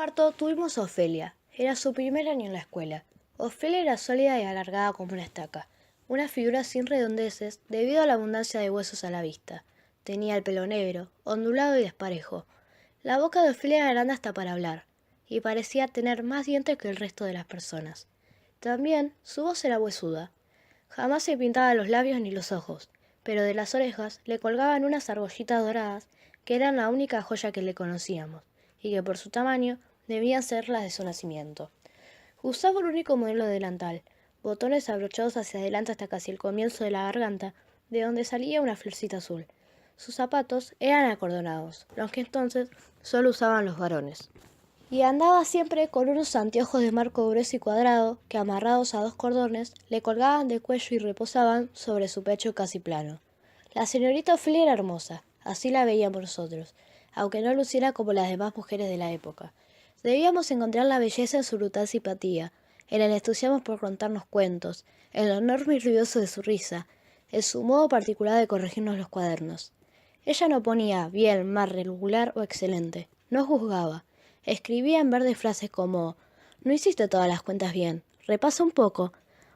cuarto tuvimos a Ofelia. Era su primer año en la escuela. Ofelia era sólida y alargada como una estaca, una figura sin redondeces debido a la abundancia de huesos a la vista. Tenía el pelo negro, ondulado y desparejo. La boca de Ofelia era grande hasta para hablar, y parecía tener más dientes que el resto de las personas. También su voz era huesuda. Jamás se pintaba los labios ni los ojos, pero de las orejas le colgaban unas argollitas doradas que eran la única joya que le conocíamos, y que por su tamaño debían ser las de su nacimiento. Usaba un único modelo de delantal, botones abrochados hacia adelante hasta casi el comienzo de la garganta, de donde salía una florcita azul. Sus zapatos eran acordonados, los que entonces solo usaban los varones. Y andaba siempre con unos anteojos de marco grueso y cuadrado que, amarrados a dos cordones, le colgaban del cuello y reposaban sobre su pecho casi plano. La señorita Ofelia era hermosa, así la veíamos nosotros, aunque no luciera como las demás mujeres de la época. Debíamos encontrar la belleza en su brutal simpatía, en el entusiasmo por contarnos cuentos, en lo enorme y ruidoso de su risa, en su modo particular de corregirnos los cuadernos. Ella no ponía bien, mal, regular o excelente, no juzgaba. Escribía en verde frases como «No hiciste todas las cuentas bien, repasa un poco»,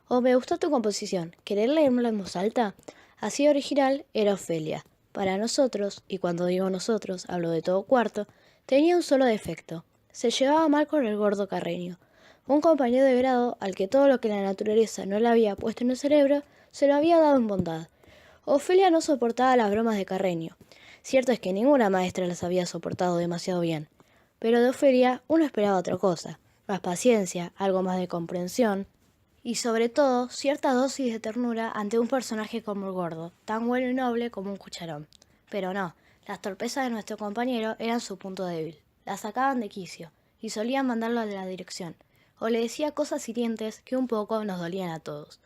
o «Me gustó tu composición, ¿querés leérmela en voz alta?». Así original era Ofelia. Para nosotros, y cuando digo nosotros hablo de todo cuarto, tenía un solo defecto. Se llevaba mal con el gordo Carreño, un compañero de grado al que todo lo que la naturaleza no le había puesto en el cerebro se lo había dado en bondad. Ofelia no soportaba las bromas de Carreño. Cierto es que ninguna maestra las había soportado demasiado bien, pero de Ofelia uno esperaba otra cosa, más paciencia, algo más de comprensión y sobre todo cierta dosis de ternura ante un personaje como el gordo, tan bueno y noble como un cucharón. Pero no, las torpezas de nuestro compañero eran su punto débil. La sacaban de quicio y solían mandarlo a la dirección, o le decía cosas hirientes que un poco nos dolían a todos.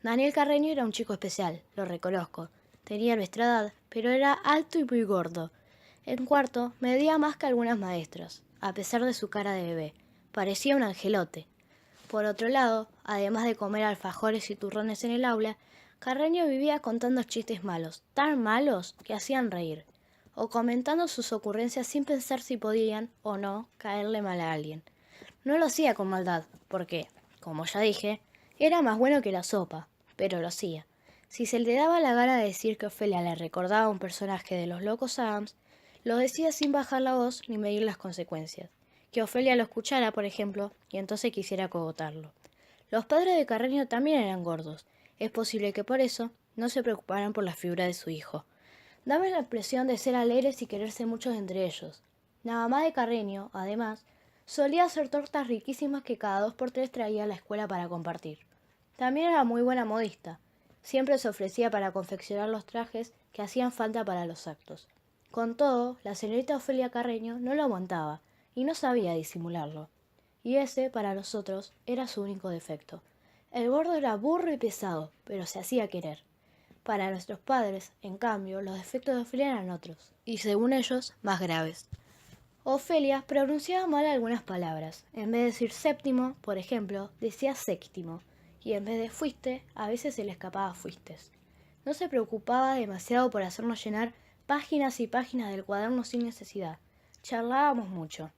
Daniel Carreño era un chico especial, lo reconozco. Tenía nuestra edad, pero era alto y muy gordo. En cuarto, medía más que algunas maestras, a pesar de su cara de bebé. Parecía un angelote. Por otro lado, además de comer alfajores y turrones en el aula, Carreño vivía contando chistes malos, tan malos que hacían reír, o comentando sus ocurrencias sin pensar si podían o no caerle mal a alguien. No lo hacía con maldad, porque, como ya dije, era más bueno que la sopa, pero lo hacía. Si se le daba la gana de decir que Ofelia le recordaba a un personaje de los Locos Adams, lo decía sin bajar la voz ni medir las consecuencias. Que Ofelia lo escuchara, por ejemplo, y entonces quisiera cogotarlo. Los padres de Carreño también eran gordos. Es posible que por eso no se preocuparan por la figura de su hijo. Daba la impresión de ser alegres y quererse muchos entre ellos. La mamá de Carreño, además, solía hacer tortas riquísimas que cada 2 por 3 traía a la escuela para compartir. También era muy buena modista. Siempre se ofrecía para confeccionar los trajes que hacían falta para los actos. Con todo, la señorita Ofelia Carreño no lo aguantaba y no sabía disimularlo. Y ese, para nosotros, era su único defecto. El gordo era burro y pesado, pero se hacía querer. Para nuestros padres, en cambio, los defectos de Ofelia eran otros, y según ellos, más graves. Ofelia pronunciaba mal algunas palabras. En vez de decir séptimo, por ejemplo, decía séptimo, y en vez de fuiste, a veces se le escapaba fuistes. No se preocupaba demasiado por hacernos llenar páginas y páginas del cuaderno sin necesidad. Charlábamos mucho.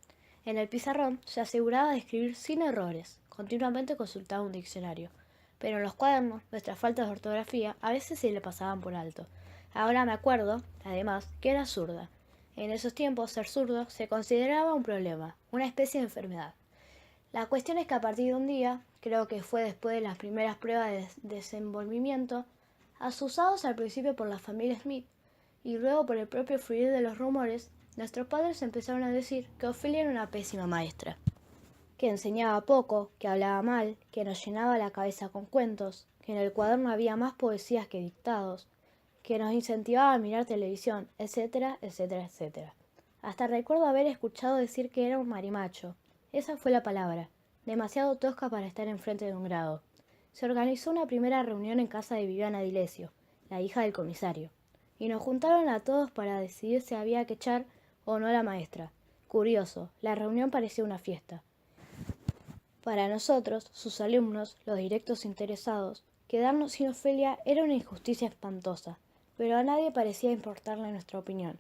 En el pizarrón se aseguraba de escribir sin errores. Continuamente consultaba un diccionario. Pero en los cuadernos, nuestras faltas de ortografía a veces se le pasaban por alto. Ahora me acuerdo, además, que era zurda. En esos tiempos, ser zurdo se consideraba un problema, una especie de enfermedad. La cuestión es que a partir de un día, creo que fue después de las primeras pruebas de desenvolvimiento, asusados al principio por la familia Smith y luego por el propio fluir de los rumores, nuestros padres empezaron a decir que Ofelia era una pésima maestra, que enseñaba poco, que hablaba mal, que nos llenaba la cabeza con cuentos, que en el cuaderno había más poesías que dictados, que nos incentivaba a mirar televisión, etcétera, etcétera, etcétera. Hasta recuerdo haber escuchado decir que era un marimacho. Esa fue la palabra, demasiado tosca para estar enfrente de un grado. Se organizó una primera reunión en casa de Viviana Dilesio, la hija del comisario, y nos juntaron a todos para decidir si había que echar o no a la maestra. Curioso, la reunión parecía una fiesta. Para nosotros, sus alumnos, los directos interesados, quedarnos sin Ofelia era una injusticia espantosa, pero a nadie parecía importarle nuestra opinión.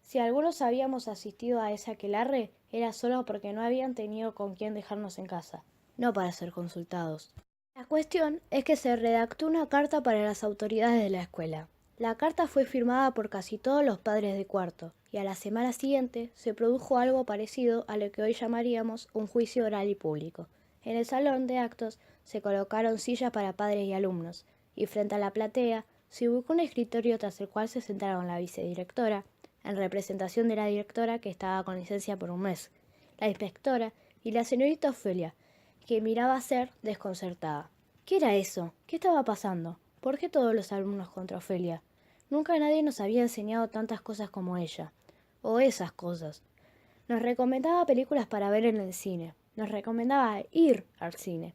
Si algunos habíamos asistido a ese aquelarre, era solo porque no habían tenido con quién dejarnos en casa, no para ser consultados. La cuestión es que se redactó una carta para las autoridades de la escuela. La carta fue firmada por casi todos los padres de cuarto, y a la semana siguiente se produjo algo parecido a lo que hoy llamaríamos un juicio oral y público. En el salón de actos se colocaron sillas para padres y alumnos, y frente a la platea se ubicó un escritorio tras el cual se sentaron la vicedirectora, en representación de la directora que estaba con licencia por un mes, la inspectora y la señorita Ofelia, que miraba a ser desconcertada. ¿Qué era eso? ¿Qué estaba pasando? ¿Por qué todos los alumnos contra Ofelia? Nunca nadie nos había enseñado tantas cosas como ella. O esas cosas. Nos recomendaba películas para ver en el cine. Nos recomendaba ir al cine.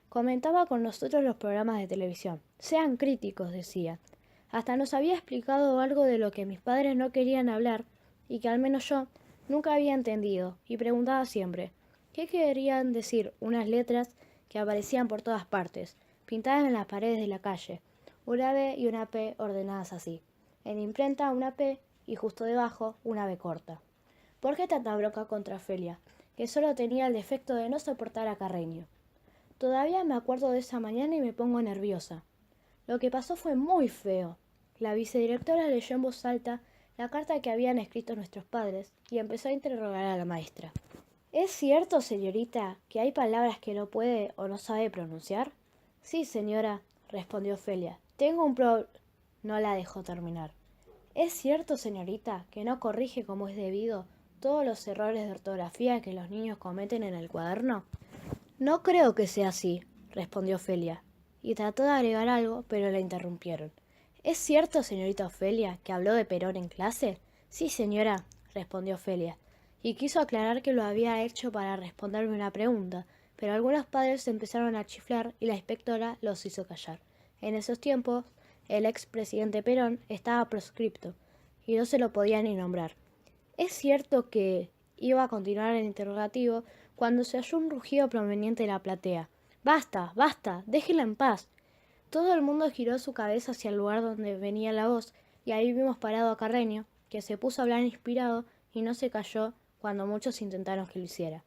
Comentaba con nosotros los programas de televisión. Sean críticos, decía. Hasta nos había explicado algo de lo que mis padres no querían hablar y que al menos yo nunca había entendido, y preguntaba siempre, ¿qué querían decir unas letras que aparecían por todas partes, pintadas en las paredes de la calle? Una B y una P ordenadas así. En imprenta una P y justo debajo una B corta. ¿Por qué tanta bronca contra Ofelia, que solo tenía el defecto de no soportar a Carreño? Todavía me acuerdo de esa mañana y me pongo nerviosa. Lo que pasó fue muy feo. La vicedirectora leyó en voz alta la carta que habían escrito nuestros padres y empezó a interrogar a la maestra. ¿Es cierto, señorita, que hay palabras que no puede o no sabe pronunciar? Sí, señora, respondió Ofelia. Tengo un pro... No la dejó terminar. ¿Es cierto, señorita, que no corrige como es debido todos los errores de ortografía que los niños cometen en el cuaderno? No creo que sea así, respondió Ofelia, y trató de agregar algo, pero la interrumpieron. ¿Es cierto, señorita Ofelia, que habló de Perón en clase? Sí, señora, respondió Ofelia, y quiso aclarar que lo había hecho para responderme una pregunta, pero algunos padres empezaron a chiflar y la inspectora los hizo callar. En esos tiempos, el expresidente Perón estaba proscripto, y no se lo podía ni nombrar. ¿Es cierto que iba a continuar el interrogativo cuando se oyó un rugido proveniente de la platea? Basta, basta, déjela en paz. Todo el mundo giró su cabeza hacia el lugar donde venía la voz, y ahí vimos parado a Carreño, que se puso a hablar inspirado y no se calló cuando muchos intentaron que lo hiciera.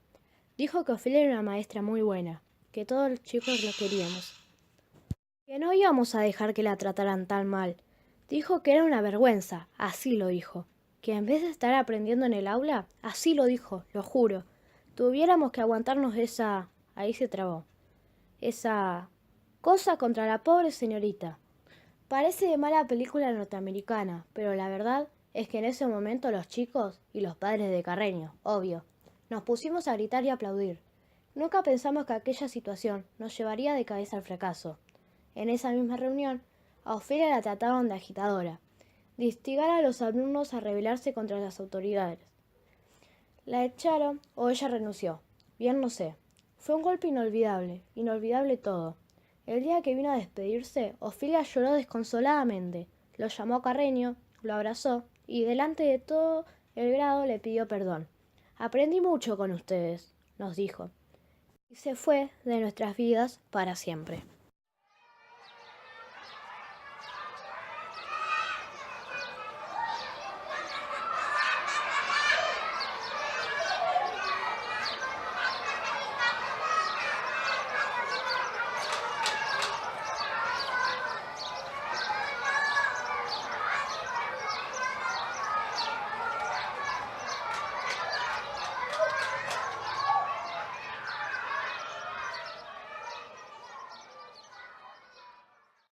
Dijo que Ofelia era una maestra muy buena, que todos los chicos lo queríamos, que no íbamos a dejar que la trataran tan mal. Dijo que era una vergüenza, así lo dijo. Que en vez de estar aprendiendo en el aula, así lo dijo, lo juro. Tuviéramos que aguantarnos esa... Ahí se trabó. Esa... cosa contra la pobre señorita. Parece de mala película norteamericana, pero la verdad es que en ese momento los chicos y los padres de Carreño, obvio, nos pusimos a gritar y aplaudir. Nunca pensamos que aquella situación nos llevaría de cabeza al fracaso. En esa misma reunión, a Ofelia la trataron de agitadora, de instigar a los alumnos a rebelarse contra las autoridades. La echaron o ella renunció. Bien no sé. Fue un golpe inolvidable, inolvidable todo. El día que vino a despedirse, Ofelia lloró desconsoladamente. Lo llamó a Carreño, lo abrazó y delante de todo el grado le pidió perdón. Aprendí mucho con ustedes, nos dijo, y se fue de nuestras vidas para siempre.